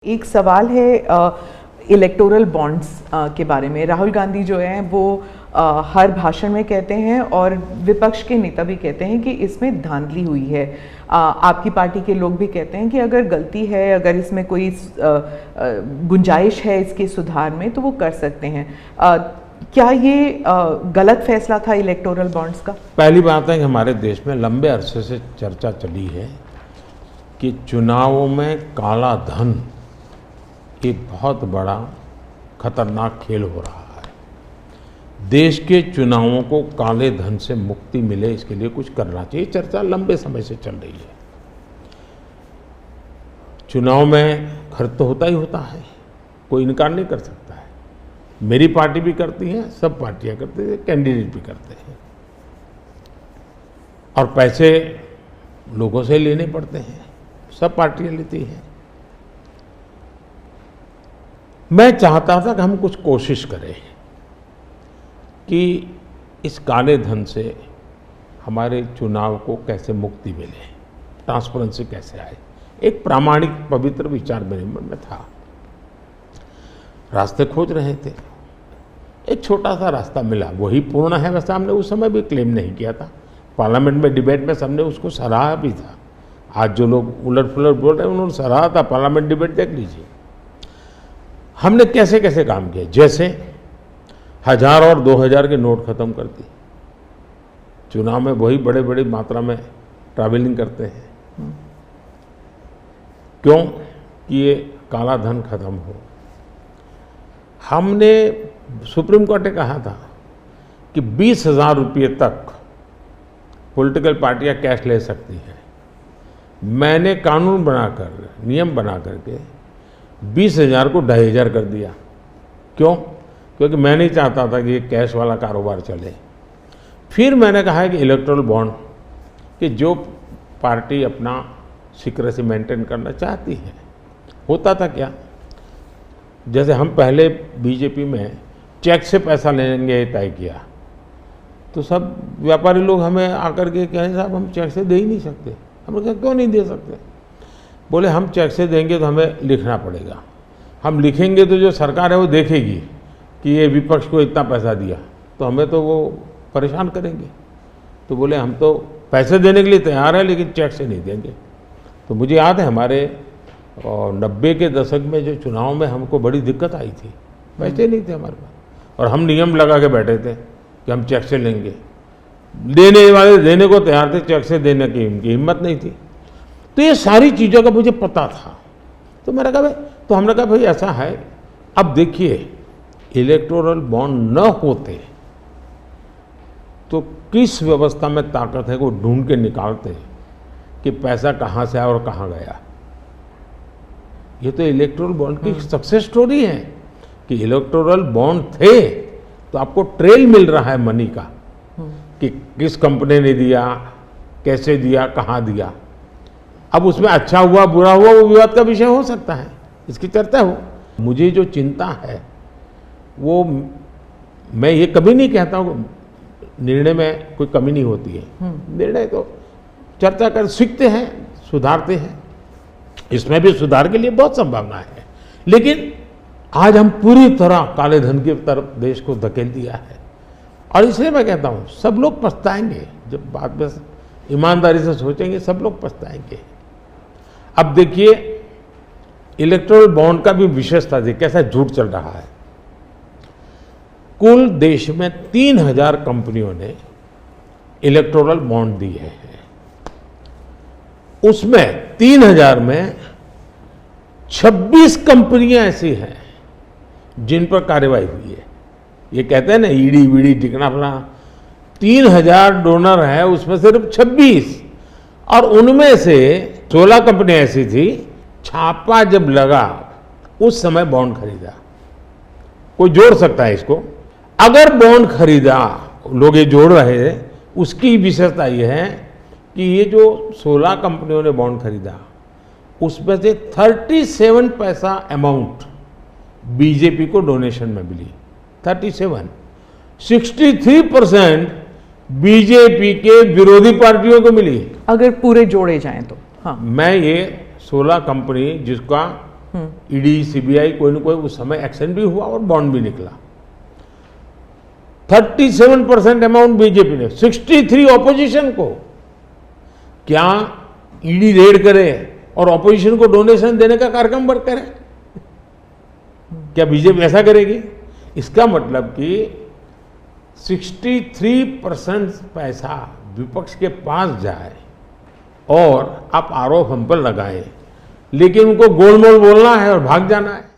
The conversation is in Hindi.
एक सवाल है इलेक्टोरल बॉन्ड्स के बारे में। राहुल गांधी जो हैं वो हर भाषण में कहते हैं और विपक्ष के नेता भी कहते हैं कि इसमें धांधली हुई है। आपकी पार्टी के लोग भी कहते हैं कि अगर गलती है, अगर इसमें कोई गुंजाइश है इसके सुधार में तो वो कर सकते हैं। क्या ये गलत फैसला था इलेक्टोरल बॉन्ड्स का? पहली बात है कि हमारे देश में लंबे अरसे से चर्चा चली है कि चुनावों में काला धन एक बहुत बड़ा खतरनाक खेल हो रहा है। देश के चुनावों को काले धन से मुक्ति मिले, इसके लिए कुछ करना चाहिए। चर्चा लंबे समय से चल रही है। चुनाव में खर्च तो होता ही होता है, कोई इनकार नहीं कर सकता है। मेरी पार्टी भी करती है, सब पार्टियां करती हैं, कैंडिडेट भी करते हैं और पैसे लोगों से लेने पड़ते हैं, सब पार्टियां लेती हैं। मैं चाहता था कि हम कुछ कोशिश करें कि इस काले धन से हमारे चुनाव को कैसे मुक्ति मिले, ट्रांसपेरेंसी कैसे आए। एक प्रामाणिक पवित्र विचार मेरे मन में था। रास्ते खोज रहे थे, एक छोटा सा रास्ता मिला, वही पूर्ण है। वैसे हमने उस समय भी क्लेम नहीं किया था, पार्लियामेंट में डिबेट में सबने उसको सराहा भी था। आज जो लोग उलट पुलट बोल रहे हैं उन्होंने सराहा था, पार्लियामेंट डिबेट देख लीजिए। हमने कैसे कैसे काम किया, जैसे 1000 और 2000 के नोट खत्म कर दी। चुनाव में वही बड़े बड़ी मात्रा में ट्रैवलिंग करते हैं, क्यों कि ये काला धन खत्म हो। हमने सुप्रीम कोर्ट ने कहा था कि 20,000 रुपये तक पॉलिटिकल पार्टियां कैश ले सकती हैं। मैंने कानून बनाकर, नियम बना करके 20,000 को 2,500 कर दिया। क्यों? क्योंकि मैं नहीं चाहता था कि ये कैश वाला कारोबार चले। फिर मैंने कहा है कि इलेक्टोरल बॉन्ड, कि जो पार्टी अपना सीक्रेसी मेंटेन करना चाहती है। होता था क्या, जैसे हम पहले बीजेपी में चेक से पैसा लेंगे तय किया, तो सब व्यापारी लोग हमें आकर के कहें साहब हम चेक से दे ही नहीं सकते। हमने कहा क्यों नहीं दे सकते? बोले हम चेक से देंगे तो हमें लिखना पड़ेगा, हम लिखेंगे तो जो सरकार है वो देखेगी कि ये विपक्ष को इतना पैसा दिया, तो हमें तो वो परेशान करेंगे। तो बोले हम तो पैसे देने के लिए तैयार हैं लेकिन चेक से नहीं देंगे। तो मुझे याद है हमारे 90 के दशक में जो चुनाव में हमको बड़ी दिक्कत आई थी, पैसे नहीं थे हमारे पास और हम नियम लगा के बैठे थे कि हम चेक से लेंगे। देने वाले देने को तैयार थे, चेक से देने की उनकी हिम्मत नहीं थी। तो ये सारी चीज़ों का मुझे पता था। तो मैंने कहा भाई, तो हमने कहा भाई ऐसा है, अब देखिए इलेक्टोरल बॉन्ड न होते तो किस व्यवस्था में ताकत है वो ढूंढ के निकालते कि पैसा कहाँ से आया और कहाँ गया। ये तो इलेक्टोरल बॉन्ड की सक्सेस स्टोरी है कि इलेक्टोरल बॉन्ड थे तो आपको ट्रेल मिल रहा है मनी का, कि किस कंपनी ने दिया, कैसे दिया, कहाँ दिया। अब उसमें अच्छा हुआ बुरा हुआ वो विवाद का विषय हो सकता है, इसकी चर्चा हो। मुझे जो चिंता है वो, मैं ये कभी नहीं कहता हूँ निर्णय में कोई कमी नहीं होती है। निर्णय तो चर्चा कर सीखते हैं, सुधारते हैं, इसमें भी सुधार के लिए बहुत संभावना है। लेकिन आज हम पूरी तरह काले धन की तरफ देश को धकेल दिया है और इसलिए मैं कहता हूँ सब लोग पछताएंगे। जब बात में ईमानदारी से सोचेंगे सब लोग पछताएंगे। अब देखिए इलेक्टोरल बॉन्ड का भी विशेषता थी, कैसा झूठ चल रहा है। कुल देश में 3,000 कंपनियों ने इलेक्टोरल बॉन्ड दिए हैं। उसमें 3,000 में 26 कंपनियां ऐसी हैं जिन पर कार्रवाई हुई है। ये कहते हैं ना ईडी वीडी टिकना फला, 3,000 डोनर है, उसमें सिर्फ 26, और उनमें से 16 कंपनियां ऐसी थी छापा जब लगा उस समय बॉन्ड खरीदा। कोई जोड़ सकता है इसको, अगर बॉन्ड खरीदा, लोग ये जोड़ रहे हैं, उसकी विशेषता ये है कि ये जो 16 कंपनियों ने बॉन्ड खरीदा उसमें से 37 पैसा अमाउंट बीजेपी को डोनेशन में मिली। 63% बीजेपी के विरोधी पार्टियों को मिली। अगर पूरे जोड़े जाएं तो। हाँ, मैं ये 16 कंपनी जिसका ईडी सीबीआई कोई न कोई उस समय एक्शन भी हुआ और बॉन्ड भी निकला। 37% अमाउंट बीजेपी ने, 63 ऑपोजिशन को। क्या ईडी रेड करे और ऑपोजिशन को डोनेशन देने का कार्यक्रम वर्क करे? क्या बीजेपी ऐसा करेगी? इसका मतलब कि 63% पैसा विपक्ष के पास जाए और आप आरोप हम पर लगाएं, लेकिन उनको गोलमोल बोलना है और भाग जाना है।